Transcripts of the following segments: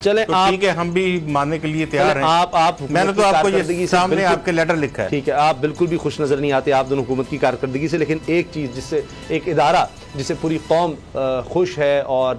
चले तो ठीक है, हम भी मानने के लिए तैयार हैं। आप मैंने तो आपको ये सामने आपके लेटर लिखा है। ठीक है, आप बिल्कुल भी खुश नजर नहीं आते आप दोनों हुकूमत की कारकर्दगी से, लेकिन एक चीज़ जिससे एक इदारा जिससे पूरी कौम खुश है, और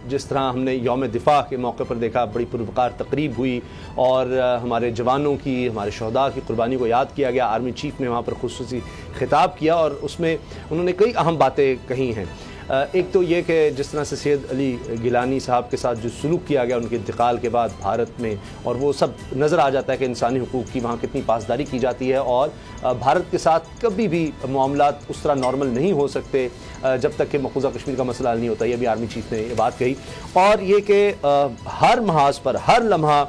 जिस तरह हमने यौम दिफा के मौके पर देखा, बड़ी पुरवकार तकरीब हुई और हमारे जवानों की, हमारे शहदा की कुर्बानी को याद किया गया। आर्मी चीफ ने वहाँ पर खुसूसी खिताब किया और उसमें उन्होंने कई अहम बातें कही हैं। एक तो ये कि जिस तरह से सैयद अली गिलानी साहब के साथ जो सलूक किया गया उनके इंतकाल के बाद भारत में, और वो सब नज़र आ जाता है कि इंसानी हुकूक की वहाँ कितनी पासदारी की जाती है, और भारत के साथ कभी भी मामलात उस तरह नॉर्मल नहीं हो सकते जब तक कि मकबूजा कश्मीर का मसला हल नहीं होता। ये भी आर्मी चीफ ने ये बात कही। और ये कि हर महाज पर हर लम्हा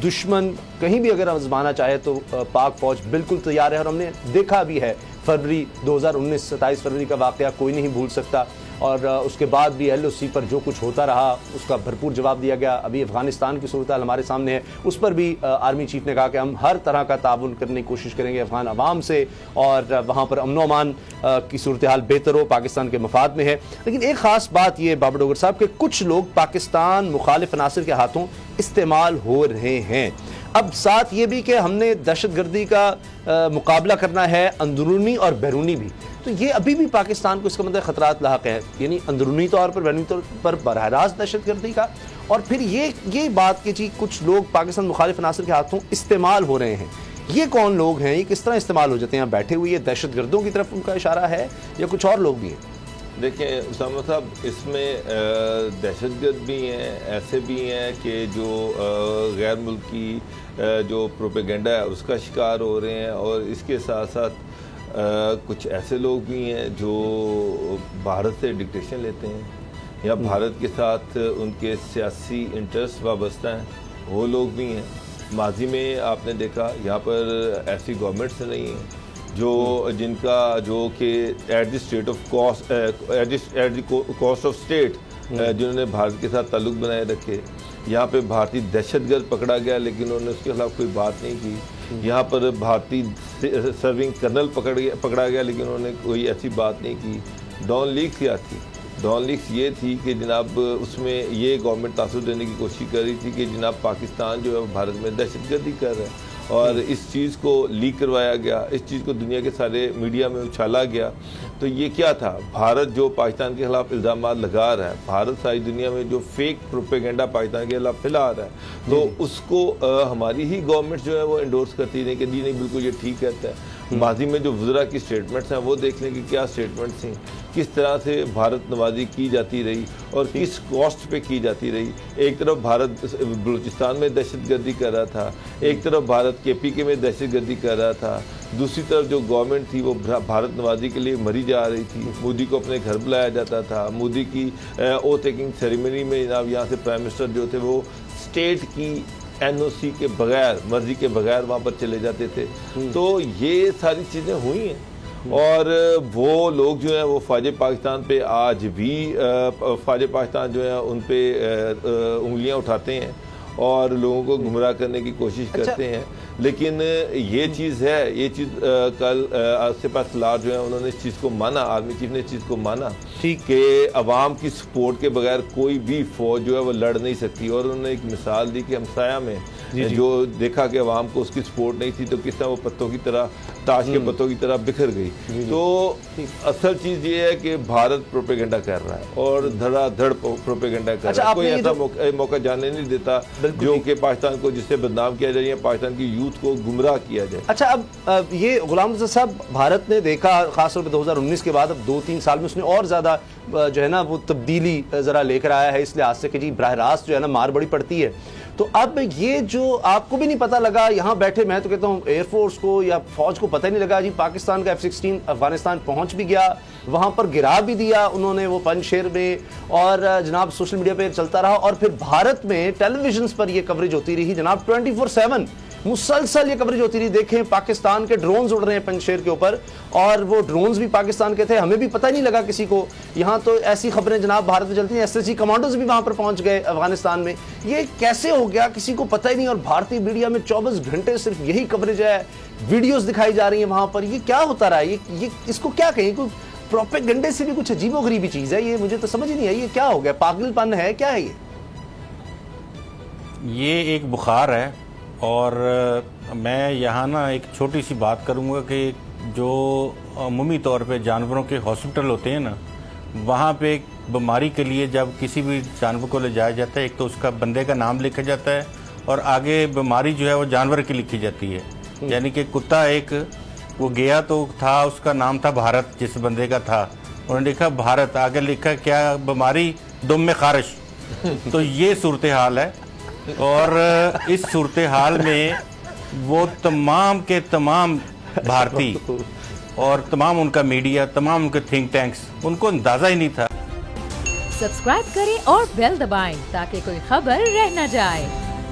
दुश्मन कहीं भी अगर आजमाना चाहे तो पाक फौज बिल्कुल तैयार है, और हमने देखा भी है। फरवरी 2019 27 फरवरी का वाक़या कोई नहीं भूल सकता, और उसके बाद भी LOC पर जो कुछ होता रहा उसका भरपूर जवाब दिया गया। अभी अफगानिस्तान की सूरत हमारे सामने है, उस पर भी आर्मी चीफ ने कहा कि हम हर तरह का ताउन करने की कोशिश करेंगे अफगान अवाम से, और वहाँ पर अमन अमान की सूरत हाल बेहतर हो, पाकिस्तान के मफाद में है। लेकिन एक ख़ास बात ये बाबर डोगर साहब के कुछ लोग पाकिस्तान मुखालिफ अनासर के हाथों इस्तेमाल हो रहे हैं। अब साथ ये भी कि हमने दहशतगर्दी का मुकाबला करना है, अंदरूनी और बैरूनी भी। तो ये अभी भी पाकिस्तान को इसका मतलब खतरात लाक है, यानी अंदरूनी तौर पर, बैरूनी तौर पर बरह रास्त दहशतगर्दी का, और फिर ये बात कि जी कुछ लोग पाकिस्तान मुखालिफ अनासर के हाथों इस्तेमाल हो रहे हैं। ये कौन लोग हैं, ये किस तरह इस्तेमाल हो जाते हैं? यहाँ बैठे हुए ये दहशतगर्दों की तरफ उनका इशारा है या कुछ और लोग भी हैं? देखिए उसामा साहब, इसमें दहशतगर्द भी हैं, ऐसे भी हैं कि जो गैर मुल्की जो प्रोपेगेंडा है उसका शिकार हो रहे हैं, और इसके साथ साथ कुछ ऐसे लोग भी हैं जो भारत से डिक्टेशन लेते हैं या भारत के साथ उनके सियासी इंटरेस्ट वाबस्ता हैं, वो लोग भी हैं। माजी में आपने देखा यहाँ पर ऐसी गवर्नमेंट्स नहीं हैं जो जिनका जो कि at the state of cost at the cost of state जिन्होंने भारत के साथ ताल्लुक बनाए रखे। यहाँ पे भारतीय दहशतगर्द पकड़ा गया लेकिन उन्होंने उसके खिलाफ कोई बात नहीं की। यहाँ पर भारतीय सर्विंग कर्नल पकड़ा गया लेकिन उन्होंने कोई ऐसी बात नहीं की। डॉन लीक्स क्या थी? डॉन लीक्स ये थी कि जनाब उसमें ये गवर्नमेंट तासुर देने की कोशिश कर रही थी कि जनाब पाकिस्तान जो है भारत में दहशतगर्दी कर रहा है, और इस चीज़ को लीक करवाया गया, इस चीज़ को दुनिया के सारे मीडिया में उछाला गया। तो ये क्या था? भारत जो पाकिस्तान के खिलाफ इल्ज़ाम लगा रहा है, भारत सारी दुनिया में जो फेक प्रोपेगेंडा पाकिस्तान के खिलाफ फैला रहा है, तो उसको हमारी ही गवर्नमेंट जो है वो इंडोर्स करती नहीं कि नहीं बिल्कुल ये ठीक कहता है। माजी में जो वज़रा की स्टेटमेंट्स हैं वो देख लें कि क्या स्टेटमेंट्स थी, किस तरह से भारत नवाजी की जाती रही और किस कॉस्ट पे की जाती रही। एक तरफ भारत बलूचिस्तान में दहशतगर्दी कर रहा था, एक तरफ भारत KPK में दहशतगर्दी कर रहा था, दूसरी तरफ जो गवर्नमेंट थी वो भारत नवाजी के लिए मरी जा रही थी। मोदी को अपने घर बुलाया जाता था, मोदी की ओथ टेकिंग सेरेमनी में जनाब यहाँ से प्राइम मिनिस्टर जो थे वो स्टेट की NOC के बगैर, मर्जी के बगैर वहाँ पर चले जाते थे। तो ये सारी चीज़ें हुई हैं, और वो लोग जो हैं वो फ़ौज पाकिस्तान पे आज भी फ़ौज पाकिस्तान जो है उन पे उंगलियां उठाते हैं और लोगों को गुमराह करने की कोशिश करते हैं। लेकिन ये चीज़ है, ये चीज़ कल आसिफ असलार जो है उन्होंने इस चीज़ को माना, आर्मी चीफ ने इस चीज़ को माना ठीक कि अवाम की सपोर्ट के बगैर कोई भी फौज जो है वो लड़ नहीं सकती। और उन्होंने एक मिसाल दी कि हमसाया में जो देखा कि अवाम को उसकी सपोर्ट नहीं थी तो किस तरह वो पत्तों की तरह, ताश के पत्तों की तरह बिखर गई। तो असल चीज़ ये है कि भारत प्रोपेगेंडा कर रहा है और धड़ाधड़ प्रोपेगेंडा कर रहा है। कोई ऐसा मौका जाने नहीं देता जो कि पाकिस्तान को जिससे बदनाम किया जाए या पाकिस्तान की यूथ को गुमराह किया जाए। अच्छा, अब ये गुलाम रज़ा साहब, भारत ने देखा खासतौर पर 2019 के बाद अब 2-3 साल में उसने और ज़्यादा जो है ना वो तब्दीली ज़रा लेकर आया है, इस लिहाज से कि जी बराह रास्त जो है ना मार बड़ी पड़ती है। तो अब ये जो आपको भी नहीं पता लगा यहाँ बैठे, मैं तो कहता हूँ एयरफोर्स को या फौज को पता ही नहीं लगा जी पाकिस्तान का F-16 अफगानिस्तान पहुँच भी गया, वहाँ पर गिरा भी दिया उन्होंने वो पंजशेर में, और जनाब सोशल मीडिया पे चलता रहा, और फिर भारत में टेलीविजन पर ये कवरेज होती रही जनाब 24/7 मुसलसल ये कवरेज होती रही। देखें पाकिस्तान के ड्रोन्स उड़ रहे हैं पंजशेर के ऊपर, और वो ड्रोन्स भी पाकिस्तान के थे, हमें भी पता नहीं लगा किसी को। यहाँ तो ऐसी खबरें जनाब भारत में चलती हैं, SSG कमांडोज भी वहाँ पर पहुँच गए अफगानिस्तान में। ये कैसे हो गया किसी को पता ही नहीं, और भारतीय मीडिया में 24 घंटे सिर्फ यही कवरेज है, वीडियोस दिखाई जा रही है वहाँ पर। ये क्या होता रहा है? ये इसको क्या कहें? कोई प्रोपेगेंडे से भी कुछ अजीबोगरीबी चीज़ है ये, मुझे तो समझ ही नहीं आई ये क्या हो गया, पागलपन है क्या है ये? ये एक बुखार है और मैं यहाँ ना एक छोटी सी बात करूँगा कि जो अमूमी तौर पे जानवरों के हॉस्पिटल होते हैं ना, वहाँ पे एक बीमारी के लिए जब किसी भी जानवर को ले जाया जाता है, एक तो उसका बंदे का नाम लिखा जाता है और आगे बीमारी जो है वो जानवर की लिखी जाती है। यानी कि कुत्ता एक वो गया तो था, उसका नाम था भारत, जिस बंदे का था उन्होंने लिखा भारत, आगे लिखा क्या बीमारी, दुम में खारिश। तो ये सूरत हाल है और इस सूरत हाल में वो तमाम के तमाम भारतीय और तमाम उनका मीडिया, तमाम उनके थिंक टैंक्स, उनको अंदाजा ही नहीं था। सब्सक्राइब करें और बेल दबाएं ताकि कोई खबर रह न जाए।